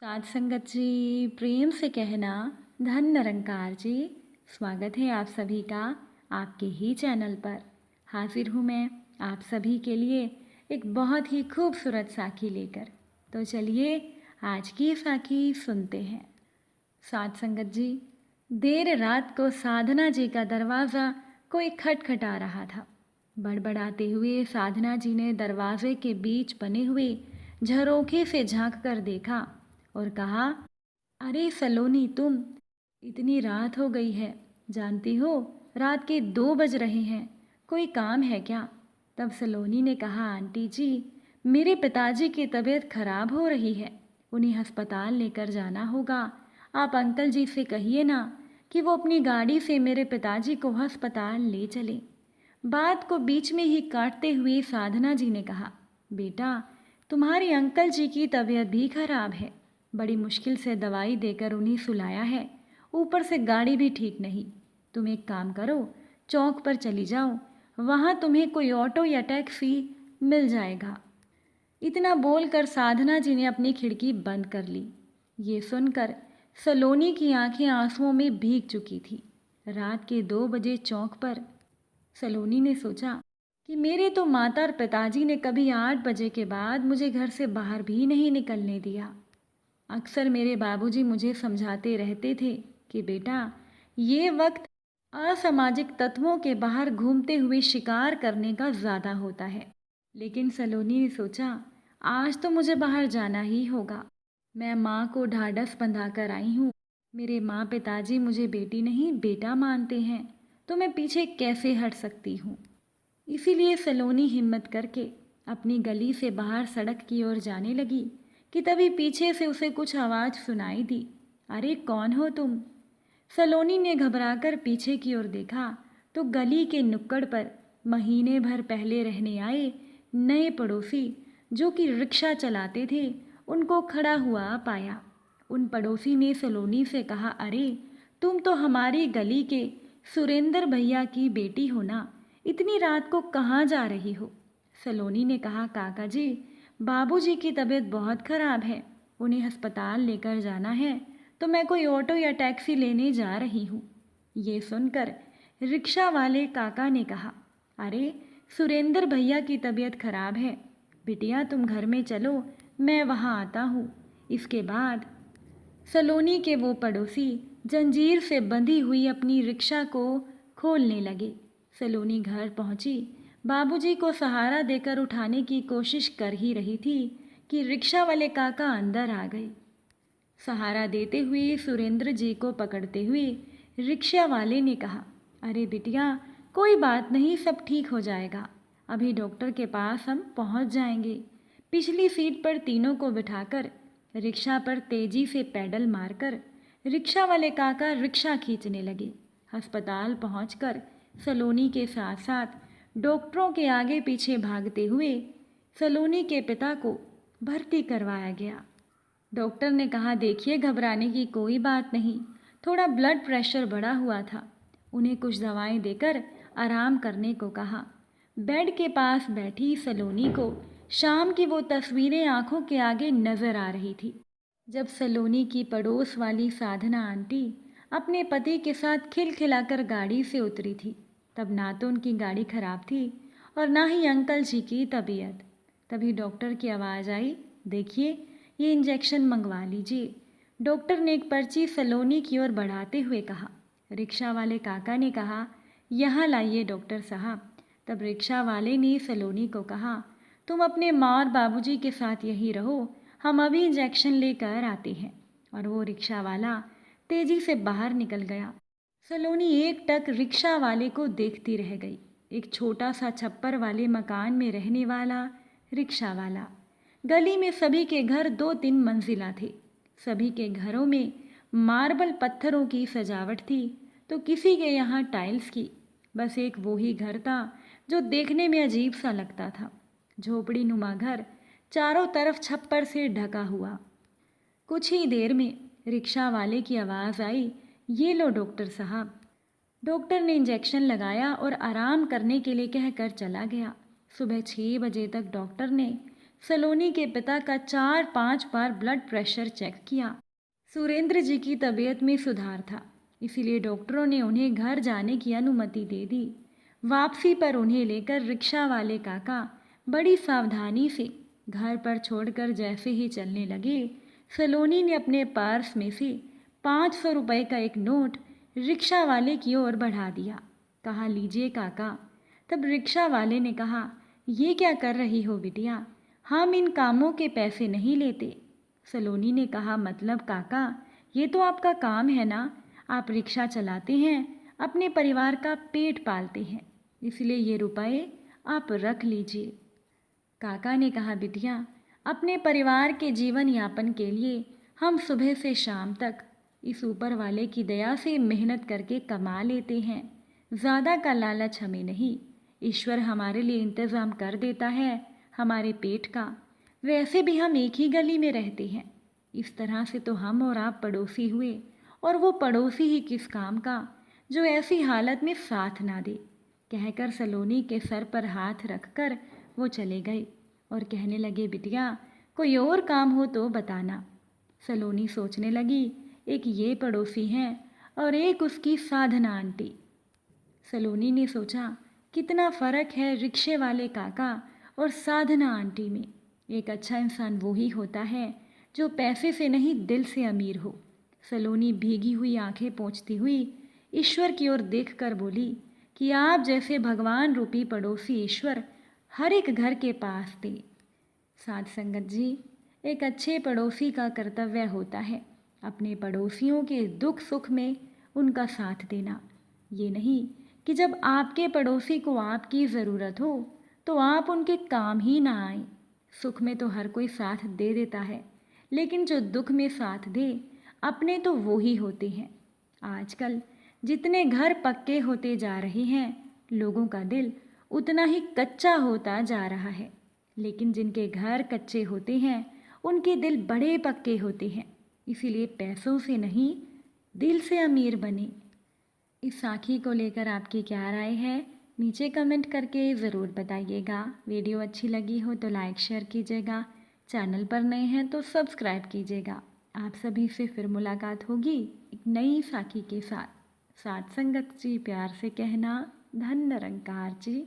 साध संगत जी, प्रेम से कहना धन निरंकार जी। स्वागत है आप सभी का आपके ही चैनल पर। हाजिर हूँ मैं आप सभी के लिए एक बहुत ही खूबसूरत साखी लेकर। तो चलिए आज की साखी सुनते हैं। साध संगत जी, देर रात को साधना जी का दरवाज़ा कोई खटखटा रहा था। बड़बड़ाते हुए साधना जी ने दरवाजे के बीच बने हुए झरोखे से झांक कर देखा और कहा, अरे सलोनी, तुम! इतनी रात हो गई है, जानती हो रात के 2 बज रहे हैं। कोई काम है क्या? तब सलोनी ने कहा, आंटी जी, मेरे पिताजी की तबीयत खराब हो रही है, उन्हें अस्पताल लेकर जाना होगा। आप अंकल जी से कहिए ना कि वो अपनी गाड़ी से मेरे पिताजी को अस्पताल ले चले। बात को बीच में ही काटते हुए साधना जी ने कहा, बेटा, तुम्हारे अंकल जी की तबीयत भी खराब है। बड़ी मुश्किल से दवाई देकर उन्हें सुलाया है, ऊपर से गाड़ी भी ठीक नहीं। तुम एक काम करो, चौक पर चली जाओ, वहाँ तुम्हें कोई ऑटो या टैक्सी मिल जाएगा। इतना बोलकर साधना जी ने अपनी खिड़की बंद कर ली। ये सुनकर सलोनी की आंखें आंसुओं में भीग चुकी थी। रात के 2 बजे चौक पर सलोनी ने सोचा कि मेरे तो माता और पिताजी ने कभी 8 बजे के बाद मुझे घर से बाहर भी नहीं निकलने दिया। अक्सर मेरे बाबूजी मुझे समझाते रहते थे कि बेटा, ये वक्त असामाजिक तत्वों के बाहर घूमते हुए शिकार करने का ज़्यादा होता है। लेकिन सलोनी ने सोचा, आज तो मुझे बाहर जाना ही होगा। मैं माँ को ढाढ़स बंधा कर आई हूँ। मेरे माँ पिताजी मुझे बेटी नहीं बेटा मानते हैं, तो मैं पीछे कैसे हट सकती हूँ। इसीलिए सलोनी हिम्मत करके अपनी गली से बाहर सड़क की ओर जाने लगी कि तभी पीछे से उसे कुछ आवाज़ सुनाई दी। अरे कौन हो तुम? सलोनी ने घबराकर पीछे की ओर देखा तो गली के नुक्कड़ पर महीने भर पहले रहने आए नए पड़ोसी, जो कि रिक्शा चलाते थे, उनको खड़ा हुआ पाया। उन पड़ोसी ने सलोनी से कहा, अरे तुम तो हमारी गली के सुरेंद्र भैया की बेटी हो ना, इतनी रात को कहाँ जा रही हो? सलोनी ने कहा, काका जी, बाबूजी की तबीयत बहुत ख़राब है, उन्हें अस्पताल लेकर जाना है, तो मैं कोई ऑटो या टैक्सी लेने जा रही हूँ। ये सुनकर रिक्शा वाले काका ने कहा, अरे सुरेंद्र भैया की तबीयत खराब है, बिटिया तुम घर में चलो, मैं वहाँ आता हूँ। इसके बाद सलोनी के वो पड़ोसी जंजीर से बंधी हुई अपनी रिक्शा को खोलने लगे। सलोनी घर पहुंची, बाबूजी को सहारा देकर उठाने की कोशिश कर ही रही थी कि रिक्शा वाले काका अंदर आ गए। सहारा देते हुए सुरेंद्र जी को पकड़ते हुए रिक्शा वाले ने कहा, अरे बिटिया, कोई बात नहीं, सब ठीक हो जाएगा। अभी डॉक्टर के पास हम पहुंच जाएंगे। पिछली सीट पर तीनों को बिठाकर रिक्शा पर तेजी से पैडल मारकर रिक्शा वाले काका रिक्शा खींचने लगे। अस्पताल पहुंचकर सलोनी के साथ साथ डॉक्टरों के आगे पीछे भागते हुए सलोनी के पिता को भर्ती करवाया गया। डॉक्टर ने कहा, देखिए घबराने की कोई बात नहीं, थोड़ा ब्लड प्रेशर बढ़ा हुआ था। उन्हें कुछ दवाएं देकर आराम करने को कहा। बेड के पास बैठी सलोनी को शाम की वो तस्वीरें आंखों के आगे नजर आ रही थी, जब सलोनी की पड़ोस वाली साधना आंटी अपने पति के साथ खिलखिलाकर गाड़ी से उतरी थी। तब ना तो उनकी गाड़ी खराब थी और ना ही अंकल जी की तबीयत। तभी डॉक्टर की आवाज़ आई, देखिए ये इंजेक्शन मंगवा लीजिए। डॉक्टर ने एक पर्ची सलोनी की ओर बढ़ाते हुए कहा। रिक्शा वाले काका ने कहा, यहाँ लाइए डॉक्टर साहब। तब रिक्शा वाले ने सलोनी को कहा, तुम अपने माँ और बाबूजी के साथ यहीं रहो, हम अभी इंजेक्शन लेकर आते हैं। और वो रिक्शा वाला तेजी से बाहर निकल गया। सलोनी एकटक रिक्शा वाले को देखती रह गई। एक छोटा सा छप्पर वाले मकान में रहने वाला रिक्शा वाला। गली में सभी के घर 2-3 मंजिला थे। सभी के घरों में मार्बल पत्थरों की सजावट थी, तो किसी के यहाँ टाइल्स की। बस एक वो ही घर था जो देखने में अजीब सा लगता था। झोपड़ी नुमा घर, चारों तरफ छप्पर से ढका हुआ। कुछ ही देर में रिक्शा वाले की आवाज़ आई, ये लो डॉक्टर साहब। डॉक्टर ने इंजेक्शन लगाया और आराम करने के लिए कहकर चला गया। सुबह 6 बजे तक डॉक्टर ने सलोनी के पिता का 4-5 बार ब्लड प्रेशर चेक किया। सुरेंद्र जी की तबीयत में सुधार था, इसीलिए डॉक्टरों ने उन्हें घर जाने की अनुमति दे दी। वापसी पर उन्हें लेकर रिक्शा वाले काका बड़ी सावधानी से घर पर छोड़कर जैसे ही चलने लगे, सलोनी ने अपने पर्स में से 500 रुपये का एक नोट रिक्शा वाले की ओर बढ़ा दिया। कहा, लीजिए काका। तब रिक्शा वाले ने कहा, ये क्या कर रही हो बिटिया, हम इन कामों के पैसे नहीं लेते। सलोनी ने कहा, मतलब काका, ये तो आपका काम है ना, आप रिक्शा चलाते हैं, अपने परिवार का पेट पालते हैं, इसलिए ये रुपए आप रख लीजिए। काका ने कहा, बिटिया, अपने परिवार के जीवन यापन के लिए हम सुबह से शाम तक इस ऊपर वाले की दया से मेहनत करके कमा लेते हैं, ज़्यादा का लालच हमें नहीं। ईश्वर हमारे लिए इंतज़ाम कर देता है हमारे पेट का। वैसे भी हम एक ही गली में रहते हैं, इस तरह से तो हम और आप पड़ोसी हुए, और वो पड़ोसी ही किस काम का जो ऐसी हालत में साथ ना दे। कहकर सलोनी के सर पर हाथ रखकर वो चले गए और कहने लगे, बिटिया, कोई और काम हो तो बताना। सलोनी सोचने लगी, एक ये पड़ोसी हैं और एक उसकी साधना आंटी। सलोनी ने सोचा, कितना फ़र्क है रिक्शे वाले काका और साधना आंटी में। एक अच्छा इंसान वो ही होता है जो पैसे से नहीं दिल से अमीर हो। सलोनी भीगी हुई आंखें पोंछती हुई ईश्वर की ओर देखकर बोली कि आप जैसे भगवान रूपी पड़ोसी ईश्वर हर एक घर के पास थे। साध संगत जी, एक अच्छे पड़ोसी का कर्तव्य होता है अपने पड़ोसियों के दुख सुख में उनका साथ देना। ये नहीं कि जब आपके पड़ोसी को आपकी ज़रूरत हो तो आप उनके काम ही ना आए। सुख में तो हर कोई साथ दे देता है, लेकिन जो दुख में साथ दे अपने तो वो ही होते हैं। आजकल जितने घर पक्के होते जा रहे हैं, लोगों का दिल उतना ही कच्चा होता जा रहा है। लेकिन जिनके घर कच्चे होते हैं उनके दिल बड़े पक्के होते हैं। इसीलिए पैसों से नहीं, दिल से अमीर बने। इस साखी को लेकर आपकी क्या राय है, नीचे कमेंट करके ज़रूर बताइएगा। वीडियो अच्छी लगी हो तो लाइक शेयर कीजिएगा, चैनल पर नए हैं तो सब्सक्राइब कीजिएगा। आप सभी से फिर मुलाकात होगी एक नई साखी के साथ। साथ संगत जी, प्यार से कहना, धन निरंकार जी।